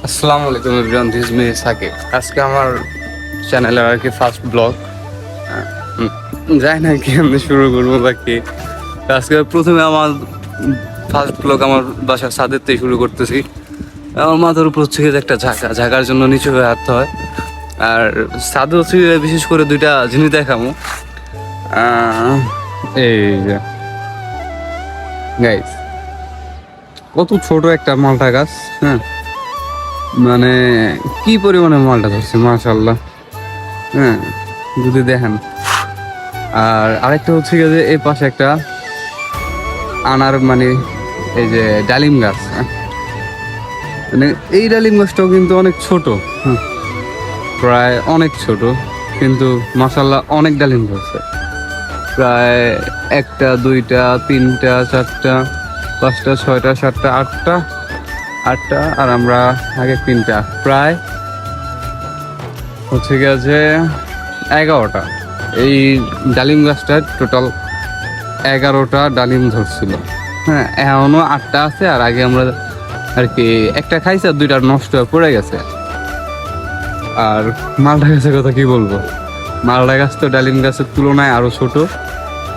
আসসালামু আলাইকুম everyone, this me Shakib. আজকে আমার চ্যানেলের আর কি ফার্স্ট ব্লগ। জানি না কি আমি শুরু করবো বা কি। আজকে প্রথমে আমার ফার্স্ট ব্লগ আমার বাসার ছাদের থেকে শুরু করতেছি। আমার মাথার উপর হচ্ছে গিয়ে একটা ঝাঁকার জন্য নিচু হয়ে হাঁটতে হয়। আর ছাদে হচ্ছে বিশেষ করে দুইটা জিনিস দেখাবো। এই যে গাইস, কত ছোট একটা মালটা গাছ। হ্যাঁ, মানে কি পরিমাণে মালটা ধরছে মাশাআল্লাহ। হ্যাঁ, যদি দেখেন। আর আরেকটা হচ্ছে গিয়ে যে এই পাশে একটা আনার মানে এই যে ডালিম গাছ। মানে এই ডালিম গাছটাও কিন্তু অনেক ছোট। প্রায় অনেক ছোট, কিন্তু মাশাআল্লাহ অনেক ডালিম ধরছে। প্রায় একটা দুইটা তিনটা চারটা পাঁচটা ছয়টা সাতটা আটটা আর আমরা আগে তিনটা, প্রায় হচ্ছে গিয়ে যে 11টা। এই ডালিম গাছটার টোটাল 11টা ডালিম ধরছিল। হ্যাঁ, এখনো 8টা আছে। আর আগে আমরা আর কি একটা খাইছি আর 2টা নষ্ট হয়ে পড়ে গেছে। আর মালটা গাছের কথা কি বলবো, মালটা গাছ তো ডালিম গাছের তুলনায় আরো ছোট।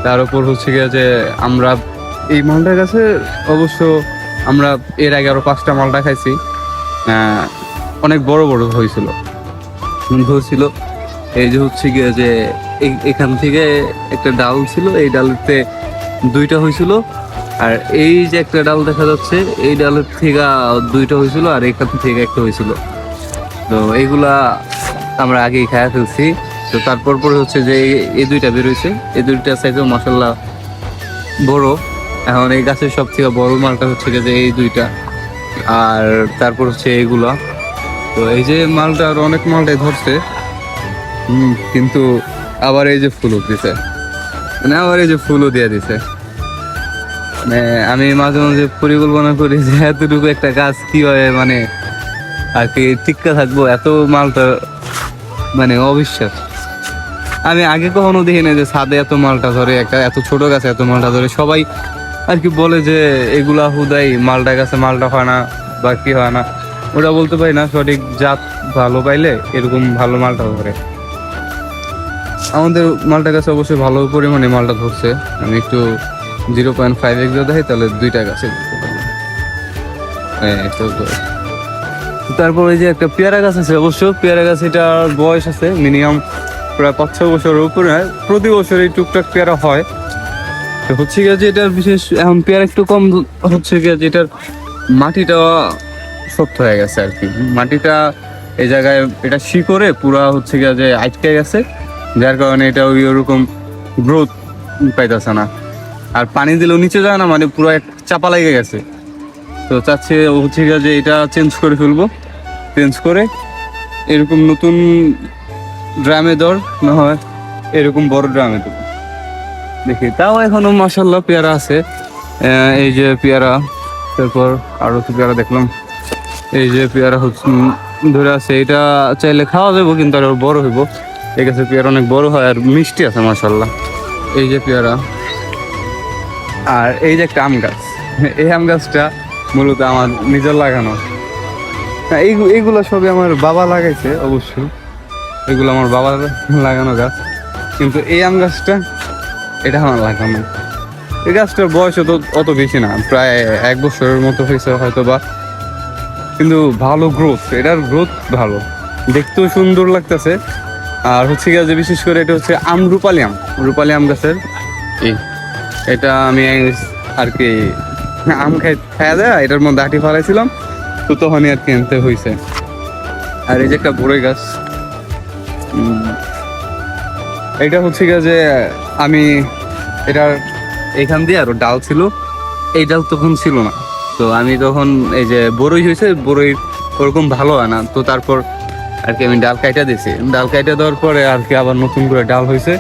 তার উপর হচ্ছে গিয়ে যে আমরা এই মালটা গাছে অবশ্য আমরা এর আগে আরো 5টা মালটা খাইছি। অনেক বড় বড় হয়েছিল ধরছিল। এই যে হচ্ছে গিয়ে যে এখান থেকে একটা ডাল ছিল, এই ডালতে 2টা হয়েছিল। আর এই যে একটা ডাল দেখা যাচ্ছে, এই ডালের থেকে 2টা হয়েছিল আর এখান থেকে একটা হয়েছিল। তো এইগুলা আমরা আগেই খাইয়া ফেলছি। তো তারপর পরে হচ্ছে যে এই 2টা বেরোইছে, এই 2টা সাইজও মাশাআল্লাহ বড়। এখন এই গাছের সব থেকে বড় মালটা হচ্ছে গিয়ে যে এই 2টা। আর তারপর হচ্ছে এইগুলা। তো এই যে মালটা আর অনেক মালটাই ধরছে। কিন্তু আবার এই যে ফুলও দিছে, মানে আবার এই যে ফুলও দিয়ে দিছে। মানে আমি মাঝে মাঝে পরিকল্পনা করি যে এতটুকু একটা গাছ কিভাবে মানে আর কি টিক্কা থাকবো, এত মালটা মানে অবিশ্বাস। আমি আগে কখনো দেখি না যে ছাদে এত মালটা ধরে, একটা এত ছোট গাছে এত মালটা ধরে। সবাই আর কি বলে যে এগুলা হুদাই মালটা গাছে মালটা হয় না বা কি হয় না, ওটা বলতে পারি না। সঠিক জাত ভালো পাইলে এরকম ভালো মালটা ধরে। আমাদের মালটা গাছে অবশ্যই ভালো পরিমাণে মালটা ধরছে। আমি একটু 0.5 দেখাই, তাহলে 2টা গাছে তারপর ওই যে একটা পেয়ারা গাছ আছে। অবশ্য পেয়ারা গাছ, এটার বয়স আছে মিনিমাম প্রায় 5-6 বছরের উপরে। প্রতি বছর এই টুকটাক পেয়ারা হয়। তো হচ্ছে গিয়ে যে এটার বিশেষ এখন পেয়ারা একটু কম হচ্ছে গিয়ে যে এটার মাটিটা শক্ত হয়ে গেছে আর কি। মাটিটা এই জায়গায় এটা শিকড়ে পুরা হচ্ছে গিয়ে যে আটকে গেছে, যার কারণে এটা ওরকম গ্রোথ পাইতেছে না। আর পানি দিলেও নিচে যায় না, মানে পুরো চাপা লেগে গেছে। তো চাচ্ছে হচ্ছে গিয়ে যে এটা চেঞ্জ করে ফেলবো, চেঞ্জ করে এরকম নতুন ড্রামে দর না হয় এরকম বড় ড্রামে দেবো দেখি। তাও এখনো মাশাআল্লাহ পেয়ারা আছে। এই যে পেয়ারা, তারপর আরো তো পেয়ারা দেখলাম। এই যে পেয়ারা হচ্ছে ধরে আছে, এটা চাইলে খাওয়া যাবো, কিন্তু আরো বড় হইব। এই গাছের পেয়ারা অনেক বড় হয় আর মিষ্টি আছে মাশাআল্লাহ। এই যে পেয়ারা। আর এই যে একটা আম গাছ, এই আম গাছটা মূলত আমার নিজের লাগানো। এইগুলো সবই আমার বাবা লাগাইছে অবশ্যই, এগুলো আমার বাবার লাগানো গাছ। কিন্তু এই আম গাছটা এটা আমার লাগানো। এই গাছটার বয়স অত বেশি না, প্রায় 1 বছরের মতো হয়েছে হয়তো বা। কিন্তু ভালো গ্রোথ, এটার গ্রোথ ভালো, দেখতেও সুন্দর লাগতেছে। আর হচ্ছে গিয়ে যে বিশেষ করে এটা হচ্ছে রূপালি আম গাছের এটা আমি আর কি আম খাইয়া দেয় এটার মধ্যে আটি ফালাইছিলাম, তো তখনই আর কি আনতে হয়েছে। আর এই যে একটা বড়ই গাছ, এটা হচ্ছে গিয়ে যে আমি এটার এখান দিয়ে আরো ডাল ছিল, এই ডাল তখন ছিল না। তো আমি তখন এই যে বড়ই হয়েছে, বড়ই ওরকম ভালো হয় না, তো তারপর আর কি আমি ডাল কাইটা দিয়েছি। ডাল কাইটা দেওয়ার পরে আর কি আবার নতুন করে ডাল হয়েছে।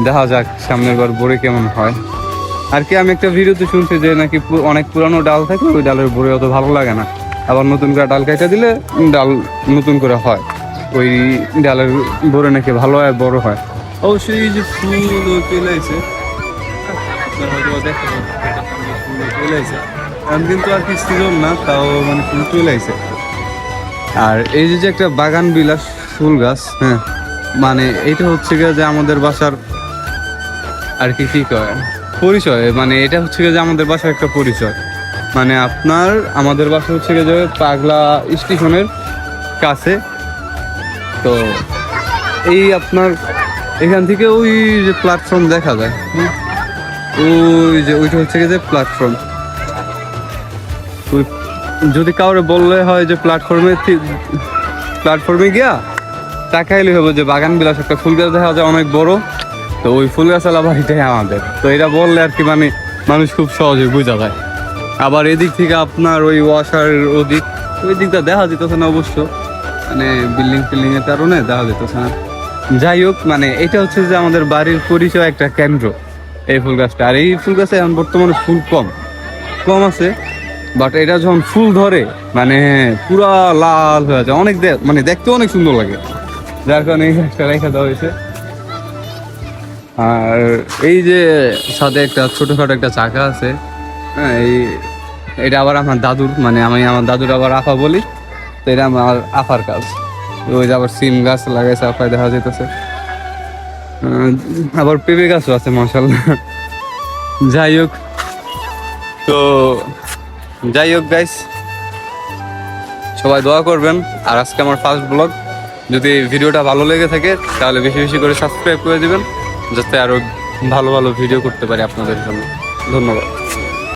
দেখা যাক সামনের বার বড়ি কেমন হয়। আর কি আমি একটা ভিডিওতে শুনছি যে নাকি অনেক পুরানো ডাল থাকে, ওই ডালের বড়ি অত ভালো লাগে না, আবার নতুন করে ডাল কাইটা দিলে ডাল নতুন করে হয়, ওই ডালের বড়ি নাকি ভালো হয়, বড় হয়। অবশ্যই যে ফুল চলে আসে, কিন্তু আর কি সিজন না, তাও মানে ফুল চলে আসে। আর এই যে একটা বাগান বিলাস ফুল গাছ, হ্যাঁ, মানে এটা হচ্ছে গিয়ে যে আমাদের বাসার আর কি কি কয় পরিচয়, মানে এটা হচ্ছে গিয়ে যে আমাদের বাসার একটা পরিচয়। মানে আপনার আমাদের বাসা হচ্ছে গিয়ে যে পাগলা স্টেশনের কাছে। তো এই আপনার এখান থেকে ওই যে প্ল্যাটফর্ম দেখা যায়, ওই যে ওইটা হচ্ছে গিয়ে যে প্ল্যাটফর্ম। ওই যদি কাউরে বললে হয় যে প্ল্যাটফর্মে গিয়া তাকাইলে হবে যে বাগান বিলাস একটা ফুল গাছ দেখা যায় অনেক বড়। তো ওই ফুল গাছালা বাড়িটাই আমাদের। তো এটা বললে আর কি মানে মানুষ খুব সহজে বোঝা যায়। আবার এদিক থেকে আপনার ওই ওয়াশার ওই দিকটা দেখা যেতেছে না অবশ্য, মানে বিল্ডিং এর কারণে দেখা যেতেছে না। যাই হোক, মানে এটা হচ্ছে যে আমাদের বাড়ির পরিচয় একটা কেন্দ্র এই ফুল গাছটা। আর এই ফুল গাছে এখন বর্তমানে ফুল কম আছে, বাট এটা যখন ফুল ধরে মানে পুরা লাল হয়ে যায়, অনেক মানে দেখতে অনেক সুন্দর লাগে, যার কারণে এই গাছটা রেখে দেওয়া হয়েছে। আর এই যে সাথে একটা ছোটখাটো একটা চাকা আছে, হ্যাঁ, এটা আবার আমার দাদুর, মানে আমি আমার দাদুর আবার আফা বলি, তো এটা আমার আফার কাজ। ওই যে আবার সিম গাছ লাগাইছে আফায় দেখা যেতেছে, আবার পেঁপে গাছও আছে মাশাআল্লাহ। যাই হোক, তো গাইস, সবাই দোয়া করবেন। আর আজকে আমার ফার্স্ট ব্লগ, যদি ভিডিওটা ভালো লেগে থাকে তাহলে বেশি বেশি করে সাবস্ক্রাইব করে দিবেন, যাতে আরো ভালো ভালো ভিডিও করতে পারি আপনাদের জন্য। ধন্যবাদ।